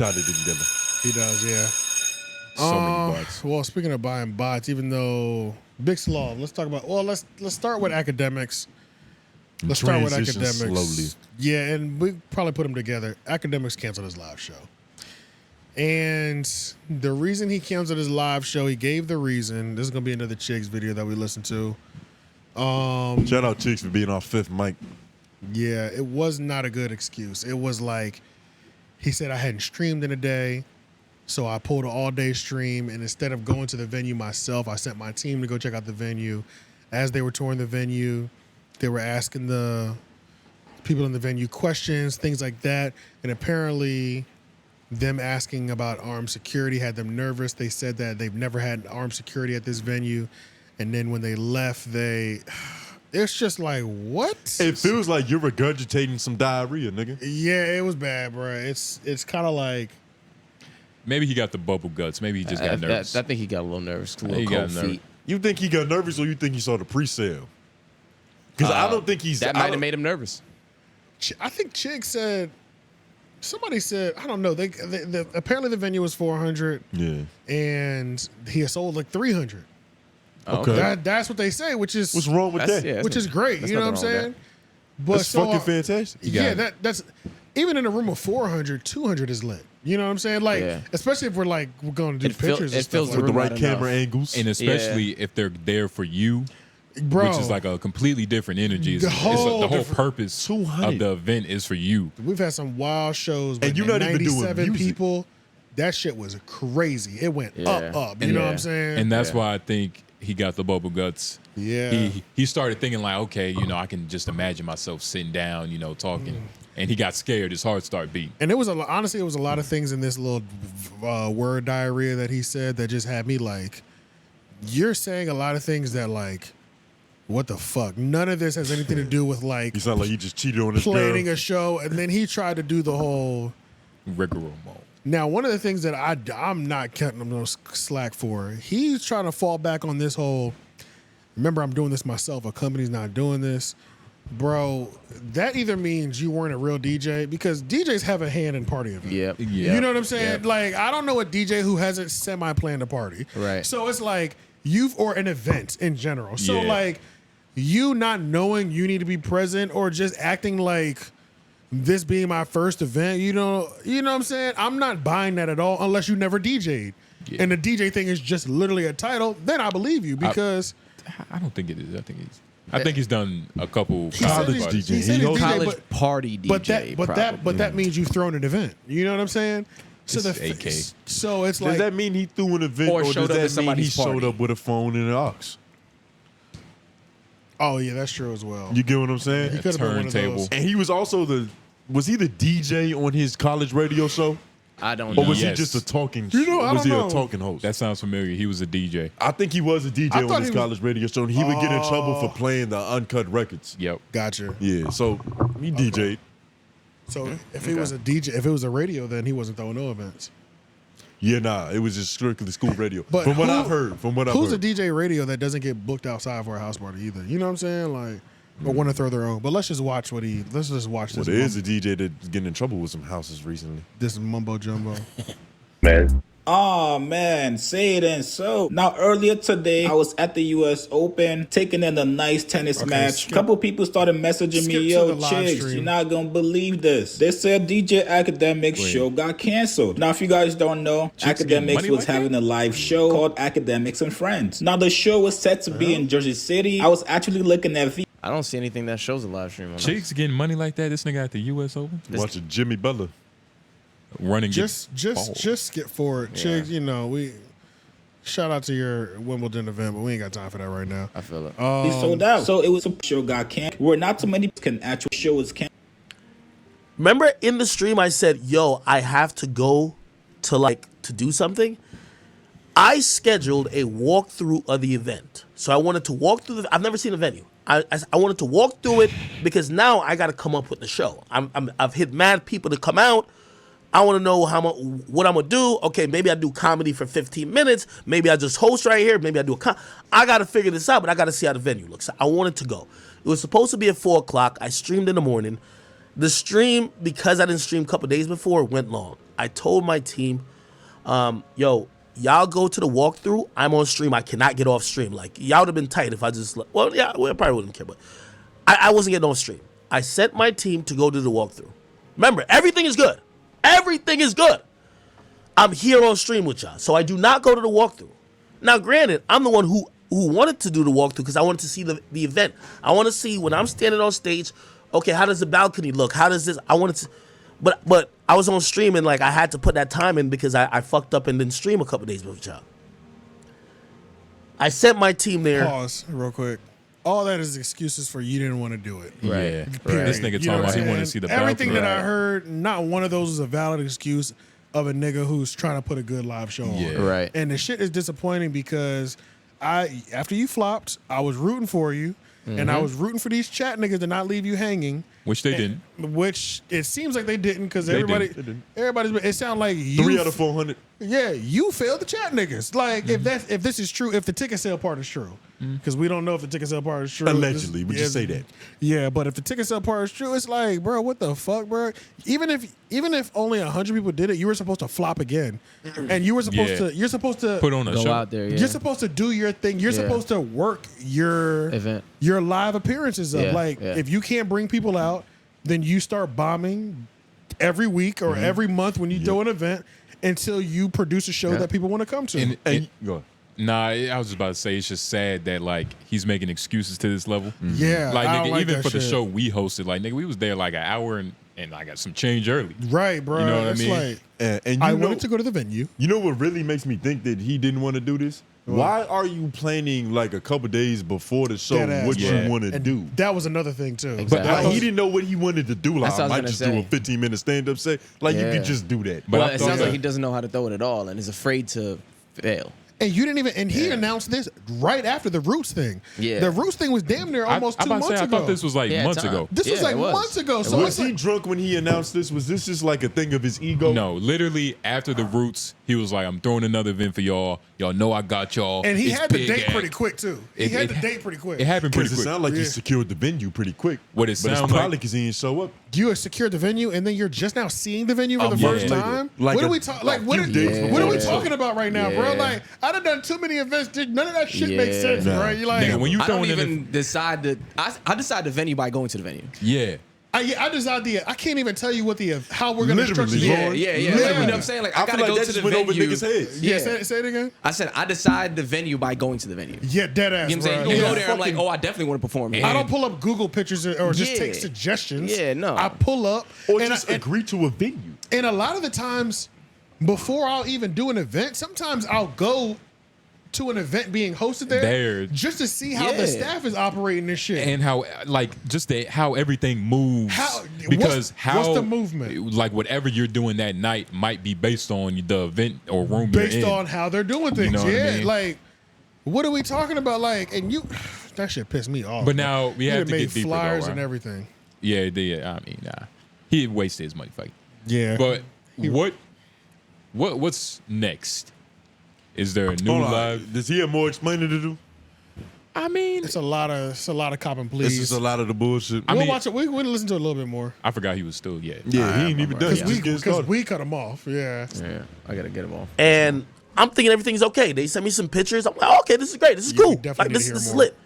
Dotted it together. He does, yeah. So many bots. Well, speaking of buying bots, even though big slaw, let's talk about. Well, let's start with academics. Let's start with Transition academics. slowly. Yeah, and we probably put them together. Academics canceled his live show. And the reason he canceled his live show, he gave the reason. This is going to be another Chiggs video that we listen to. Shout out Chicks for being our fifth mic. Yeah, it was not a good excuse. It was like, he said I hadn't streamed in a day, so I pulled an all-day stream, and instead of going to the venue myself, I sent my team to go check out the venue. As they were touring the venue, they were asking the people in the venue questions, things like that, and apparently them asking about armed security had them nervous. They said that they've never had armed security at this venue, and then when they left, it's just like, what? It feels like you're regurgitating some diarrhea, nigga. Yeah, it was bad, bro. It's kind of like, maybe he got the bubble guts. Maybe he just got nervous. I think he got a little nervous. A He little got cold nervous. feet. You think he got nervous, or you think he saw the pre-sale? Because I don't think he's. That might have made him nervous. I think Chig said, somebody said, I don't know. They apparently the venue was 400. Yeah. And he had sold like 300. Okay. That's what they say, which is What's wrong with that? Yeah, which is great. You know what I'm saying? But That's fucking fantastic. Yeah, that's even in a room of 400, 200 is lit. You know what I'm saying? Like, especially if we're going to do pictures and stuff With the right enough. camera angles. And especially if they're there for you, bro, which is like a completely different energy. The whole purpose 200. of the event is for you. We've had some wild shows with And you're not even doing 97 music. people. That shit was crazy. It went up. You know what I'm saying? And that's why I think he got the bubble guts. Yeah. He started thinking like, okay, I can just imagine myself sitting down, talking. And he got scared. His heart started beating. And it was honestly, it was a lot of things in this little word diarrhea that he said that just had me like, you're saying a lot of things that like, what the fuck? None of this has anything to do with like. You sound like you just cheated on his planning girl. a show, and then he tried to do the whole rigmarole. Now, one of the things that I'm not cutting him no slack for, he's trying to fall back on this whole. Remember, I'm doing this myself. A company's not doing this. Bro, that either means you weren't a real DJ, because DJs have a hand in party events. Yep. You know what I'm saying? Like, I don't know a DJ who hasn't semi-planned a party. Right. So it's like or an event in general. So like, you not knowing you need to be present, or just acting like this being my first event, you know what I'm saying? I'm not buying that at all unless you never DJ'd. Yeah. And the DJ thing is just literally a title, then I believe you, because I don't think it is. I think he's done a couple college parties. DJ. He said he's DJ, College party DJ. But that means you've thrown an event. You know what I'm saying? So It's AK. So it's Does like, that mean he threw an event, Or or showed up does at that mean he somebody's showed party? up with a phone and an aux? oh yeah, that's true as well. You get what I'm saying? He could have been one of turntable. those. And he was also was he the DJ on his college radio show? I don't Or know. was he Yes. just a talking? You know, I was don't he know. a talking host? That sounds familiar. He was a DJ. I think he was a I DJ thought on his he was- college radio show, and he would get in trouble for playing the uncut records. Yep. Gotcha. Yeah, so he DJ'd. So if he was a DJ, if it was a radio, then he wasn't throwing no events. Yeah, nah, it was just strictly school radio. But from what who- I've heard, Who's a DJ radio that doesn't get booked outside for a house party either? You know what I'm saying? Like, or want to throw their own. But let's just watch Well, this. there is a DJ that's getting in trouble with some houses recently. This mumbo jumbo. Oh man, say it ain't so. Now earlier today, I was at the US Open taking in a nice tennis match. skip- Couple people started messaging skip me, to yo, the live Chicks, stream. you're not gonna believe this. They said DJ Akademiks show got canceled. Now if you guys don't know, Chicks getting Akademiks money was like that? having a live show called Akademiks and Friends. Now the show was set to be in Jersey City. I was actually looking at I don't see anything that shows a live stream on that. Chicks getting money like that. This nigga at the U.S. Open Watching Jimmy Butler. running. just skip forward, Chicks. You know, we shout out to your Wimbledon event, but we ain't got time for that right now. I feel it. we sold out. So it was a show got canceled. Where not too many can actually show was canceled. Remember in the stream I said, yo, I have to go to do something? I scheduled a walkthrough of the event. So I wanted to walk through I've never seen the venue. I wanted to walk through it because now I got to come up with the show. I've hit mad people to come out. I want to know what I'm going to do. Okay, maybe I do comedy for 15 minutes. Maybe I just host right here. Maybe I do I got to figure this out, but I got to see how the venue looks. I wanted to go. It was supposed to be at 4 o'clock. I streamed in the morning. The stream, because I didn't stream a couple days before, went long. I told my team, yo, y'all go to the walkthrough. I'm on stream. I cannot get off stream. Like, y'all would have been tight if I just, well, yeah, I probably wouldn't care, but I wasn't getting off stream. I sent my team to go do the walkthrough. Remember, everything is good. Everything is good. I'm here on stream with y'all, so I do not go to the walkthrough. Now, granted, I'm the one who wanted to do the walkthrough because I wanted to see the event. I want to see when I'm standing on stage, okay, how does the balcony look? How does this? I wanted to, but I was on stream and like I had to put that time in because I fucked up and didn't stream a couple days with y'all. I sent my team there. Pause real quick. All that is excuses for you didn't want to do it. Yeah. Period. This nigga You know talking what about he I'm wanted to saying? see the balcony. Everything that I heard, not one of those is a valid excuse of a nigga who's trying to put a good live show Yeah. on. Right. And the shit is disappointing because after you flopped, I was rooting for you. And I was rooting for these chat niggas to not leave you hanging. Which they didn't. Which it seems like they didn't because They everybody's. It sounded like you. 3 out of 400. Yeah, you failed the chat niggas. Like if this is true, if the ticket sale part is true, because we don't know if the ticket sale part is true. Allegedly, we just say that. Yeah, but if the ticket sale part is true, it's like, bro, what the fuck, bro? Even if only 100 people did it, you were supposed to flop again, and you were supposed to. You're supposed to Put on a Go show. out there. Yeah. You're supposed to do your thing. You're supposed to work your Event. your live appearances up. Yeah, Like yeah. if you can't bring people out, then you start bombing every week or every month when you do an event until you produce a show that people want to come to. And Go ahead. nah, I was just about to say it's just sad that like he's making excuses to this level. Yeah, Like I don't nigga, like even that for the shit. show we hosted, like nigga, we was there like an hour and I got some change early. Right, bro. You know what I it's mean? like And you I know, wanted to go to the venue. You know what really makes me think that he didn't want to do this? Why are you planning like a couple days before the show Deadass, what bro. you want to And do? that was another thing too. Exactly. Like, I he didn't know what he wanted to do. Like, That's I what I was might gonna just do a say. 15-minute stand-up set. Like, you Yeah. could just do that. But Well, I it thought sounds like that- he doesn't know how to throw it at all and is afraid to fail. And you didn't even. And he announced this right after the Roots thing. Yeah. the Roots thing was damn near almost I 2 about to months say, ago. I thought this was like Yeah, months time. ago. This was Yeah, like it was. months ago. It So Was it's he like, drunk when he announced this? Was this just like a thing of his ego? No, literally after the Roots, he was like, "I'm throwing another event for y'all. Y'all know I got y'all." and he It's had the big date ass." pretty quick too. He It- had it- the date pretty quick. It happened pretty Because it quick. sounded like he Yeah. secured the venue pretty quick. What it but it's sound probably like- because he didn't show up. You had secured the venue, and then you're just now seeing the venue for the Yeah. first Later. time. Like what a- are we talking? like Like what? few days What before are we the show. talking about right now, bro? Yeah. Like I done tone too many events. None of that shit makes Yeah. sense, Nah. right? You like Nigga, when you I don't throwing in even decide the. I decide the venue by going to the venue. yeah. I decide I can't even tell you what how we're gonna structure Literally, the Lord. Yeah. Like, Yeah. you know what I'm saying? Like I I feel gotta like go that to just the went over venue. niggas' heads. Yeah, Yeah. say it again. I said I decide the venue by going to the venue. Yeah, dead ass. You know what I'm saying? bro. You Yeah. go there, I'm like, fucking- oh, I definitely want to perform here. I don't pull up Google pictures or just Yeah. take suggestions. Yeah, no. I pull up Or and, just and, agree to a venue. and a lot of the times before I'll even do an event, sometimes I'll go to an event being hosted there just to see how the Yeah. staff is operating this shit. And how like just how everything moves because what's the movement? like whatever you're doing that night might be based on the event or room Based you're in. on how they're doing things. know what I Yeah, mean? like what are we talking about? Like, and you that shit pissed me off. But bro. now we He have done to made get deeper, though, flyers right? and everything. Yeah, I mean, nah. He wasted his money fucking. Yeah, But what's next? Is there a new Hold on. live? Does he have more explaining to do? I mean, it's a lot of cop and This please. is a lot of the bullshit. I We'll mean- watch it. We're gonna listen to it a little bit more I forgot he was still yeah, he ain't even done. He just getting because started. we cut him off. Yeah. Yeah, I gotta get him off. And I'm thinking everything's okay. They sent me some pictures. I'm like, oh, okay, this is great. This is Yeah, we cool. definitely Like need this, to hear this is more. lit.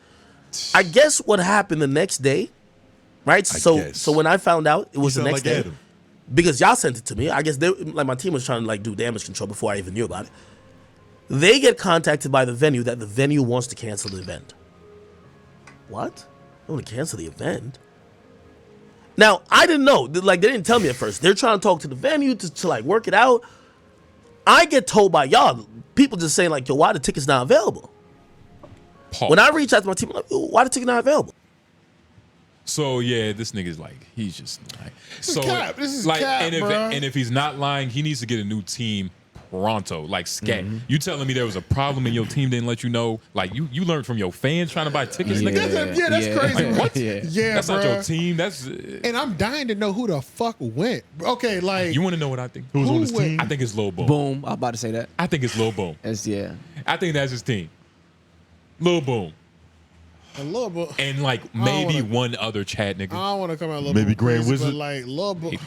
I guess what happened the next day, right? guess. So when I found out it was the sound next like day, Adam. because y'all sent it to me. I guess they like my team was trying to like do damage control before I even knew about it. They get contacted by the venue that the venue wants to cancel the event. What? They want to cancel the event? Now I didn't know. Like they didn't tell me at first. They're trying to talk to the venue to like work it out. I get told by y'all, people just saying like, yo, why the ticket's not available? Pause. When I reach out to my team, I'm like, yo, why the ticket not available? So yeah, this nigga's like he's just like is cap. This is cap, and if bruh. and if he's not lying, he needs to get a new team pronto. Like scat. You telling me there was a problem and your team didn't let you know? Like you learned from your fans trying to buy tickets, nigga. Yeah, that's crazy. Like, what? Yeah. Yeah, That's not your bruh. team. That's And I'm dying to know who the fuck went. Okay, like you want to know what I think? Who's on Who his went- team? I think it's Lil Boom. Boom. I'm about to say that. I think it's Lil Boom. It's, yeah. I think that's his team. Lil Boom. A little bit. and like I don't maybe wanna- one other Chad nigga. I don't want to come out a little Maybe bit Grand crazy, Wizard? but like Lil Boom,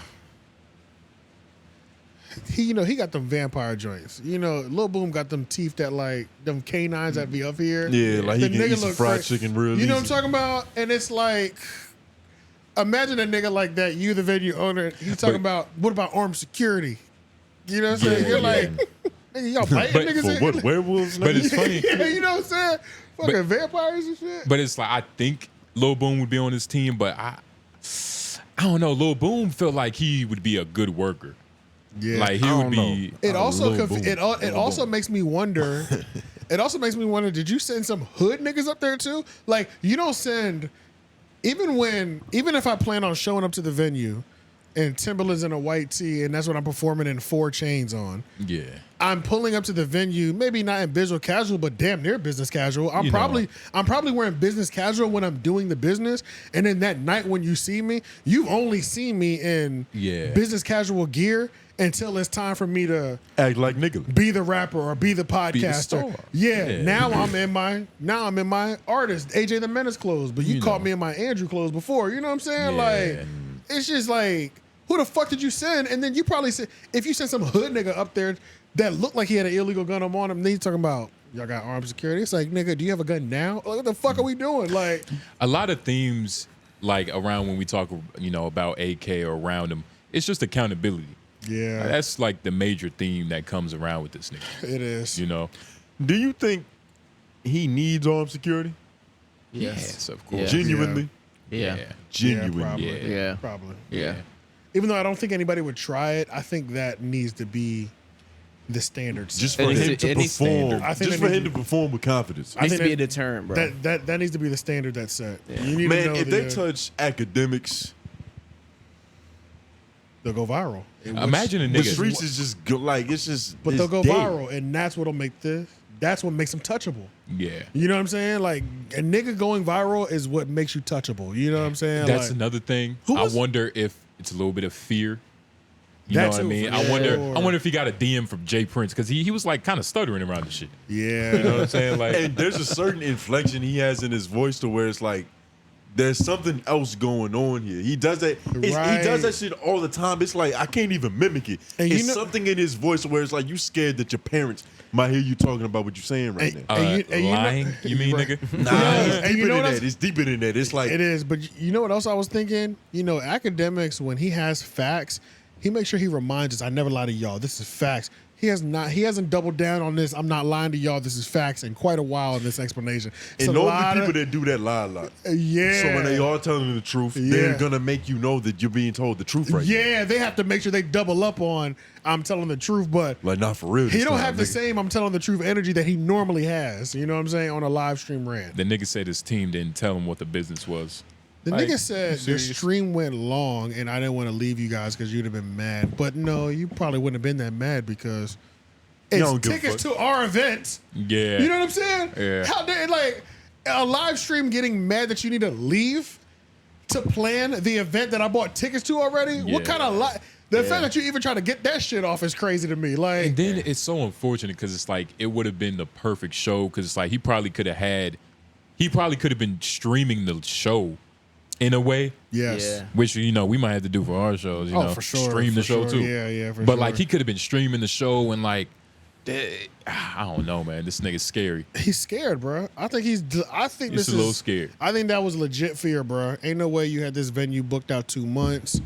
he got them vampire joints. Lil Boom got them teeth that like them canines that be up here. Yeah, like he The can nigga eat some look fried cra- chicken real You know what I'm easy. talking about? And it's like, imagine a nigga like that. You, the venue owner, he's talking about what about armed security? You know what I'm saying? Yeah, You're yeah. like, nigga, y'all biting But niggas For in? what, werewolves? But nigga? it's funny. Yeah, you know what I'm saying? Fucking vampires and shit. But it's like I think Lil Boom would be on his team, but I don't know. Lil Boom felt like he would be a good worker. Yeah, Like he I would don't be. It also Lil Boom. it also makes me wonder. It also makes me wonder. Did you send some hood niggas up there too? Like you don't send even if I plan on showing up to the venue and Timberland's in a white tee and that's what I'm performing in 4 chains on. Yeah. I'm pulling up to the venue, maybe not in business casual, but damn near business casual. I'm You know. probably wearing business casual when I'm doing the business. And then that night when you see me, you've only seen me in Yeah. business casual gear until it's time for me to Act like nigga. be the rapper or be the podcaster. star. Yeah, Yeah. now I'm in my artist AJ the Menace clothes, but you caught know. me in my Andrew clothes before. You know what I'm saying? Yeah. Like it's just like who the fuck did you send? And then you probably said if you sent some hood nigga up there that looked like he had an illegal gun on him, then you talking about y'all got armed security. It's like nigga, do you have a gun now? Like, what the fuck are we doing? Like A lot of themes like around when we talk, about AK or around him, it's just accountability. yeah, That's like the major theme that comes around with this nigga. it is. Do you think he needs armed security? Yes, of course. Genuinely? Yeah. Genuinely. Yeah, probably. Yeah. Probably. Yeah. Even though I don't think anybody would try it, I think that needs to be the standard. Just set. for Any- him to any perform. standard. I think Just that for him needs to perform with confidence. I Needs think to be a that- deterrent, bro. That needs to be the standard that's set. You need to Man, know if they touch academics, they'll go viral. Imagine a the nigga. streets is just like it's just. But it's they'll go dead. viral, and that's what'll make this. That's what makes them touchable. Yeah. You know what I'm saying? Like a nigga going viral is what makes you touchable. You know what I'm saying? That's like, another thing. Who I was- wonder if it's a little bit of fear. You That know what I too, mean? for I wonder. sure. I wonder if he got a DM from Jay Prince because he was like kind of stuttering around the shit. Yeah. You know what I'm saying? Like, And there's a certain inflection he has in his voice to where it's like there's something else going on here. He does that. He Right. does that shit all the time. It's like I can't even mimic it. And you It's know- something in his voice where it's like you scared that your parents might hear you talking about what you're saying right now. And you know- lying? You mean, Right. nigga? Nah, and it's you deeper know than what that. It's deeper than that. It's like It is, but you know what else I was thinking? Academics, when he has facts, he makes sure he reminds us, I never lie to y'all. This is facts. He hasn't doubled down on this. I'm not lying to y'all. This is facts in quite a while in this explanation. It's and a normally lot people of- that do that lie a lot. Yeah. So when they are telling the truth, Yeah. they're gonna make you know that you're being told the truth right now. Yeah, they have to make sure they double up on I'm telling the truth, but Like not for real. he this don't time, have the nigga. same I'm telling the truth energy that he normally has. You know what I'm saying? On a live stream rant. The nigga said his team didn't tell him what the business was. The Like, nigga said the serious? stream went long and I didn't want to leave you guys because you'd have been mad. But no, you probably wouldn't have been that mad because it's don't give a tickets fuck. to our event. Yeah. You know what I'm saying? Yeah. How dare like a live stream getting mad that you need to leave to plan the event that I bought tickets to already? What Yeah. kind of the fact that you even try to get that shit off is crazy to me. Like And then it's so unfortunate because it's like it would have been the perfect show because it's like he probably could have been streaming the show in a way, yes. Yeah. which we might have to do for our shows. Oh, for sure, stream the for show sure. too. Yeah, for But sure. like he could have been streaming the show and like, I don't know, man. This nigga's scary. He's scared, bro. I think He's this a is little scared. I think that was legit fear, bro. Ain't no way you had this venue booked out 2 months.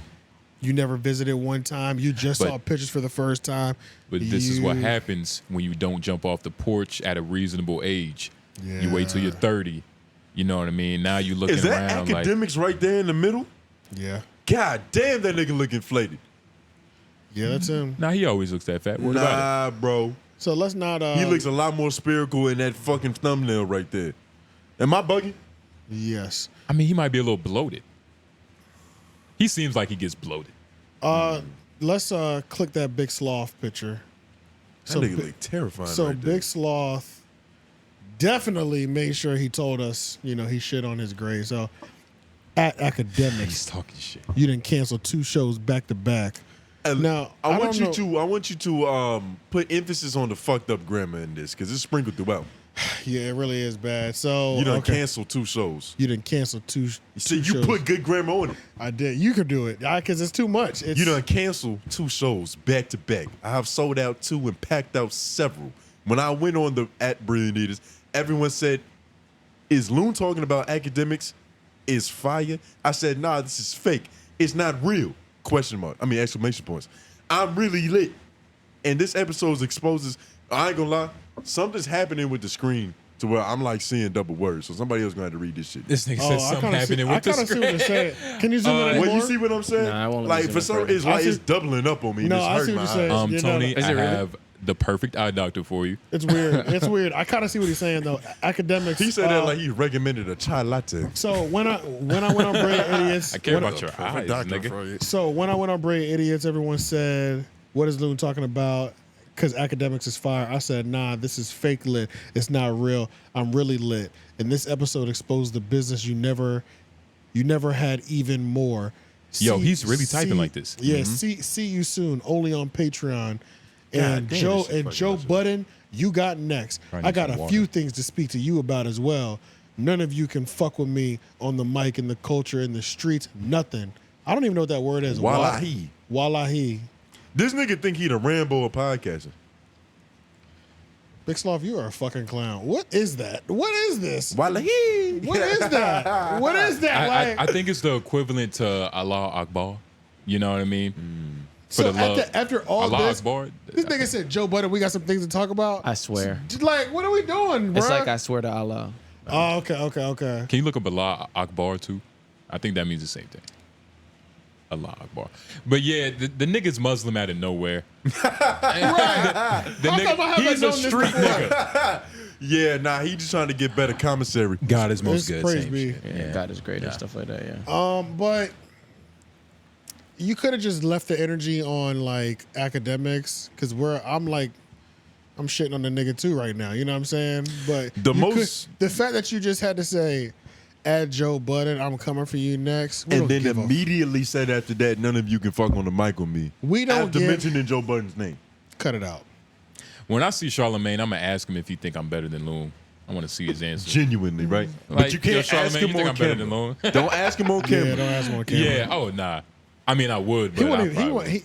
You never visited one time. You just But- saw pictures for the first time. But this is what You- happens when you don't jump off the porch at a reasonable age. You wait till you're Yeah. 30. You know what I mean? Now you looking Is that around like, academics right there in the middle? Yeah. God damn, that nigga look inflated. Yeah, that's him. nah, he always looks that fat. What about Nah, bro. So let's not He looks a lot more spherical in that fucking thumbnail right there. Am I bugging? Yes. it? I mean, he might be a little bloated. He seems like he gets bloated. Let's click that Big Sloth picture. That nigga look terrifying So right there. Big Sloth definitely made sure he told us, he shit on his grade. So at He's Academics, talking shit. you didn't cancel 2 shows back to back. And Now, I want you to put emphasis on the fucked up grammar in this because it's sprinkled throughout. Yeah, it really is bad. So You done canceled 2 shows. You done canceled two. See, you shows. put good grammar on it. I did. You could do it because it's too much. It's, You done canceled 2 shows back to back. I have sold out 2 and packed out several. When I went on the @Brilliant Eaters, everyone said, "Is Loon talking about academics? Is fire?" I said, "Nah, this is fake. It's not real." Exclamation points. I'm really lit, and this episode exposes. I ain't gonna lie, something's happening with the screen to where I'm like seeing double words. So somebody else gonna have to read this shit. This nigga said something happening with the I kind of see what you're saying. Can you zoom in Well, more? you see what I'm saying? Nah, I won't let like you for zoom some, in further. it's like I see- it's doubling up on me. No, and it's I see hurting what my you're saying. eyes. Yeah, Tony, no, I Is it really? have the perfect eye doctor for you. It's weird. It's weird. I kind of see what he's saying though. Academics. He said that like he recommended a chai latte. So when I went on Brilliant Idiots, I care when about your eyes, Doctor nigga. for it. So when I went on Brilliant Idiots, everyone said, "What is Loon talking about?" Because academics is fire. I said, "Nah, this is fake lit. It's not real. I'm really lit." And this episode exposed the business you never had even more. Yo, he's really typing like this. Yeah. See you soon. Only on Patreon. damn, And this shit Joe fucking Budden, you got next. I I need got some a water. few things to speak to you about as well. None of you can fuck with me on the mic, in the culture, in the streets. Nothing. I don't even know what that word is. Wallahi. Wallahi. This nigga think he the Rambo of podcasting. Big Sloth, you are a fucking clown. What is that? What is this? Wallahi. What is that? What is that? I think it's the equivalent to Allah Akbar. You know what I mean? so For the love. after all Allah this, Akbar. this nigga said, "Joe Budden, we got some things to talk about." I swear. Like, what are we doing, bro? It's like I swear to Allah. Oh, okay. Can you look up Allah Akbar too? I think that means the same thing. Allah Akbar. But yeah, the nigga's Muslim out of nowhere. Right. The How come I haven't he's a known this street before? nigga. Yeah, nah, he just trying to get better commissary. God is most This good. praise same be. shit. Yeah, God is great and stuff like that. Yeah. But you could have just left the energy on like academics, because I'm shitting on the nigga too right now. You know what I'm saying? But the fact that you just had to say, "Add Joe Budden, I'm coming for you next," we And don't then give a immediately said after that, none of you can fuck on the mic with me. We don't After give- mentioning Joe Budden's name. cut it out. When I see Charlemagne, I'm gonna ask him if he think I'm better than Loon. I want to see his answer. Genuinely, right? Like, But you can't yo, ask Charlemagne, him you think on I'm better camera. than Loon? Don't ask him on Yeah, camera. don't ask him on camera. Yeah. Oh nah. I mean, I would, He but wouldn't I even- probably.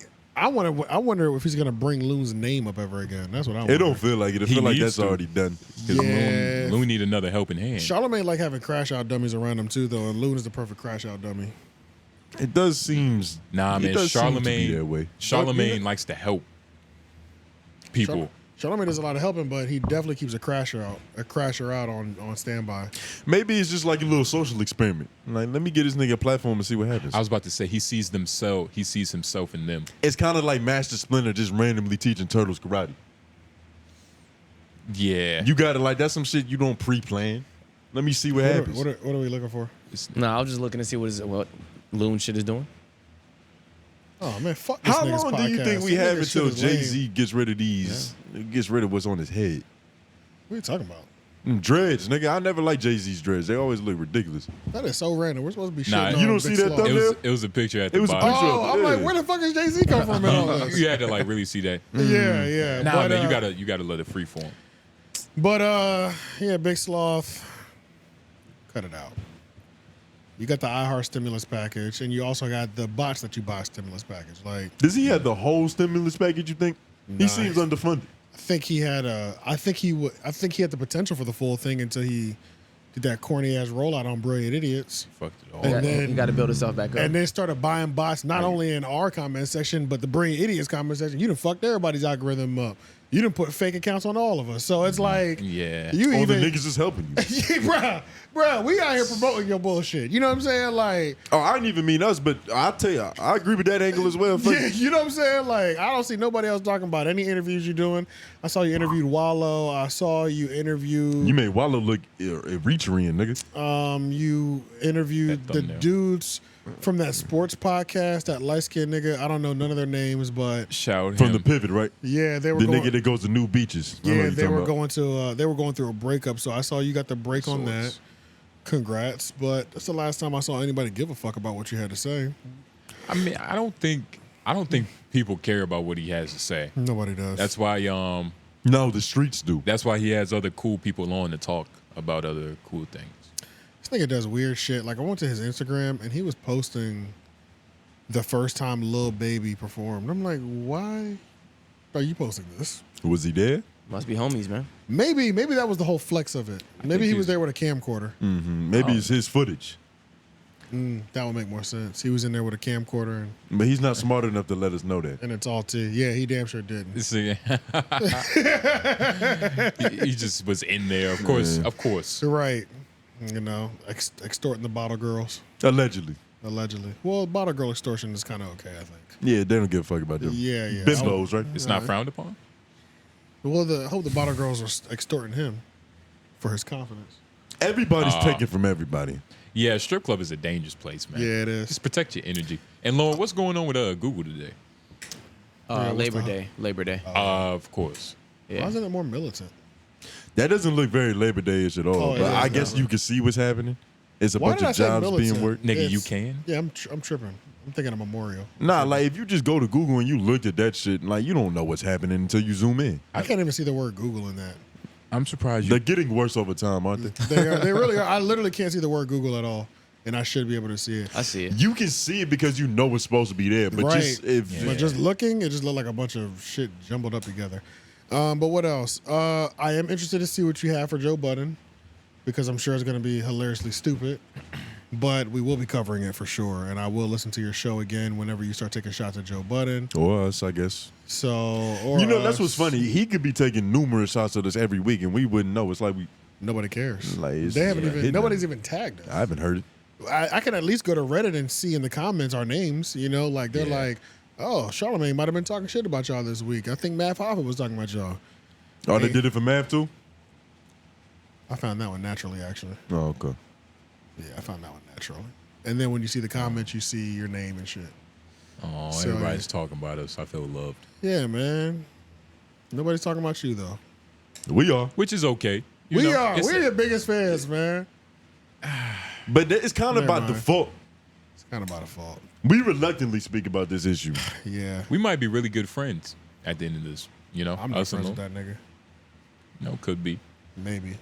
I wonder if he's gonna bring Loon's name up ever again. That's what I It wonder. don't feel like it. It He feel like needs that's to. already done. 'Cause Yeah. Loon need another helping hand. Charlemagne like having crash out dummies around him too, though, and Loon is the perfect crash out dummy. It does seem. Nah, it man. does seem to be that way. Charlemagne likes to help people. Charlemagne does a lot of helping, but he definitely keeps a crasher out on standby. Maybe it's just like a little social experiment. Like, let me get this nigga a platform and see what happens. I was about to say he sees himself in them. It's kind of like Master Splinter just randomly teaching turtles karate. Yeah. You got to like that's some shit you don't pre-plan. Let me see what happens. What are we looking for? No, I was just looking to see what Loon shit is doing. Oh man, fuck this How nigga's long do you podcast. think we This have nigga shit until is lame. Jay-Z gets rid of these? Gets rid of what's on his head. What are you talking about? Dreads, nigga. I never liked Jay-Z's dreads. They always look ridiculous. That is so random. We're supposed to be shitting Nah, on you don't Big see that Sloth. thumbnail? It was a picture at the It was a bottom. picture. Oh, I'm like, Yeah. where the fuck is Jay-Z come from in all this? You had to like really see that. Yeah. Nah, but, man, you gotta let it free form. But yeah, Big Sloth, cut it out. You got the iHeart stimulus package, and you also got the bots that you buy stimulus package. Like, Does he have the whole stimulus package? You think? He Nah. seems underfunded. I think he had the potential for the full thing until he did that corny ass rollout on Brilliant Idiots. Fucked it all. And up. then- You got to build itself back up. And then started buying bots, not only in our comment section, but the Brilliant Idiots comment section. You done fucked everybody's algorithm up. You done put fake accounts on all of us. So it's like, Yeah. you All even, the niggas is helping you. bruh, we out here promoting your bullshit. You know what I'm saying? Like, Oh, I didn't even mean us, but I'll tell you, I agree with that angle as well. Fuck yeah, you know what I'm saying? Like, I don't see nobody else talking about any interviews you're doing. I saw you interviewed Wallow. I saw you interview. You made Wallow look reaching, nigga. You interviewed That the thumbnail. dudes from that sports podcast, that light skinned nigga. I don't know none of their names, but Shout From him. the pivot, right? yeah, they were The going. nigga that goes to New Beaches. I know Yeah, what they you're were talking about. they were going through a breakup. So I saw you got the break on that. Sorts. Congrats, but that's the last time I saw anybody give a fuck about what you had to say. I mean, I don't think people care about what he has to say. Nobody does. That's why No, the streets do. That's why he has other cool people on to talk about other cool things. This nigga does weird shit. Like I went to his Instagram and he was posting the first time Lil Baby performed. I'm like, why are you posting this? Was he there? Must be homies, man. Maybe that was the whole flex of it. Maybe he think was there with a camcorder. Maybe it's his footage. That would make more sense. He was in there with a camcorder But he's not smart enough to let us know that. and it's all T. Yeah, he damn sure didn't. See, he just was in there. Of course, of course. Right. You know, extorting the bottle girls, Allegedly. allegedly. Well, bottle girl extortion is kind of okay, I think. Yeah, they don't give a fuck about them. Yeah. Bimbos, right? It's not frowned upon. Well, I hope the bottle girls are extorting him for his confidence. Everybody's taking from everybody. Yeah, strip club is a dangerous place, man. Yeah, it is. Just protect your energy. And Lauren, what's going on with Google today? Labor Day. Labor Day. Of course. Why Yeah. isn't it more militant? That doesn't look very Labor Day-ish at all. Oh, but yeah, I guess no. you can see what's happening. It's a Why bunch did I of say jobs being militant? worked. Nigga, you It's- can? Yeah, I'm tripping. I'm thinking of Memorial. Nah, like if you just go to Google and you look at that shit, like you don't know what's happening until you zoom in. I can't even see the word Google in that. I'm surprised They're you. getting worse over time, aren't they? They really are. I literally can't see the word Google at all, and I should be able to see it. I see it. You can see it because you know it's supposed to be there, but Right. just if But just looking, it just looked like a bunch of shit jumbled up together. But what else? I am interested to see what you have for Joe Budden, because I'm sure it's going to be hilariously stupid. But we will be covering it for sure, and I will listen to your show again whenever you start taking shots at Joe Budden. or us, I guess. So, or You know, that's us. what's funny. He could be taking numerous shots at us every week, and we wouldn't know. It's like Nobody cares. Like, it's they haven't not even. hitting Nobody's them. even tagged us. I haven't heard it. I can at least go to Reddit and see in the comments our names. You know, like they're like, "Oh, Charlamagne might have been talking shit about y'all this week." I think Math Hoffa was talking about y'all. Oh, they did it for math too? I found that one naturally, actually. Oh, okay. Yeah, I found that one naturally. And then when you see the comments, you see your name and shit. Oh, So, everybody's talking about us. I feel loved. Yeah, man. Nobody's talking about you though. We are. Which is okay. You We know, are. it's- We're your biggest fans, man. But it's kind of Never by mind. default. It's kind of by default. We reluctantly speak about this issue. Yeah. We might be really good friends at the end of this. You know, I'm not us and friends with Lil. that nigga. No, could be. Maybe.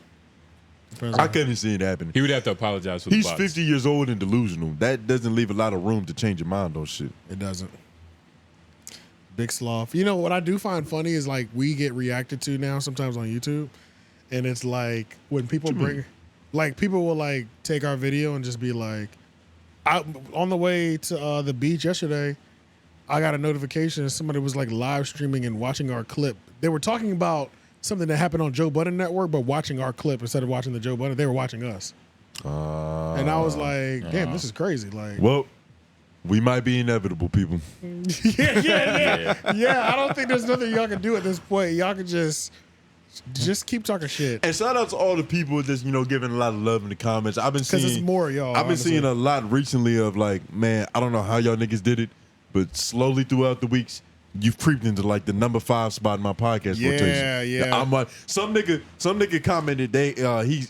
Depends I on- couldn't see it happening. He would have to apologize for the He's bots. 50 years old and delusional. That doesn't leave a lot of room to change your mind on shit. It doesn't. Big sloth. You know what I do find funny is like we get reacted to now sometimes on YouTube, and it's like when people bring, like people will like take our video and just be like, on the way to the beach yesterday, I got a notification somebody was like live streaming and watching our clip. They were talking about something that happened on Joe Budden Network, but watching our clip instead of watching the Joe Budden, they were watching us. And I was like, damn, this is crazy. Like, Well, we might be inevitable, people. yeah. I don't think there's nothing y'all can do at this point. Y'all can just keep talking shit. And shout out to all the people that's, giving a lot of love in the comments. I've been Because seeing it's more y'all. I've been honestly. seeing a lot recently of like, man, I don't know how y'all niggas did it, but slowly throughout the weeks, you've creeped into like the number 5 spot in my podcast rotation. Yeah. I'm like, some nigga commented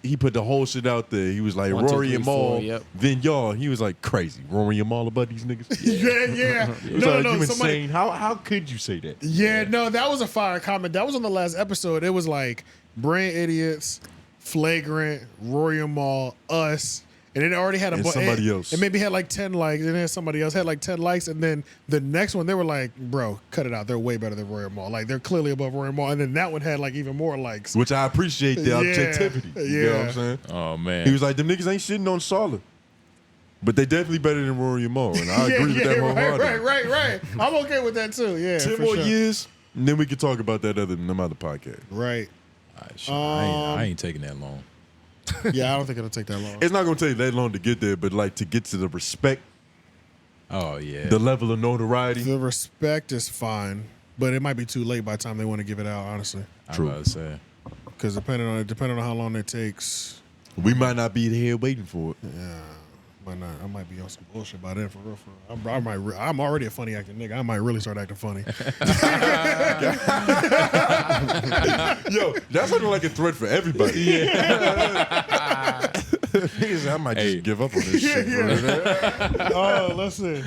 he put the whole shit out there. He was like 1, 2, Rory 3, and 4, Maul. yep. Then y'all, he was like crazy. Rory and Maul about these niggas. Yeah. He was No, like, no, you somebody. insane. How could you say that? Yeah, no, that was a fire comment. That was on the last episode. It was like Brain Idiots, Flagrant, Rory and Maul, us. And it already had And somebody else. It maybe had like 10 likes. And then somebody else had like 10 likes. And then the next one, they were like, bro, cut it out. They're way better than Rory and Maul. Like, they're clearly above Rory and Maul. And then that one had like even more likes. Which I appreciate the Yeah, objectivity. You know what I'm yeah. saying? Oh man. He was like, them niggas ain't shitting on Charlotte. But they definitely better than Rory and Maul. And I agree with that wholeheartedly. right. I'm okay with that too. Yeah. 10 for more sure. years, and then we can talk about that other podcast. Right. I ain't taking that long. Yeah, I don't think it'll take that long. It's not going to take that long to get there, but like to get to the respect, Oh yeah. the level of notoriety. The respect is fine, but it might be too late by the time they want to give it out, honestly. I'm True. about to say. Because depending on how long it takes, We might not be here waiting for it. might not. I might be on some bullshit by then, for real. I'm already a funny acting nigga. I might really start acting funny. Yo, that's looking like a threat for everybody. Yeah. I might just Hey. give up on this shit. Bro. Oh, listen.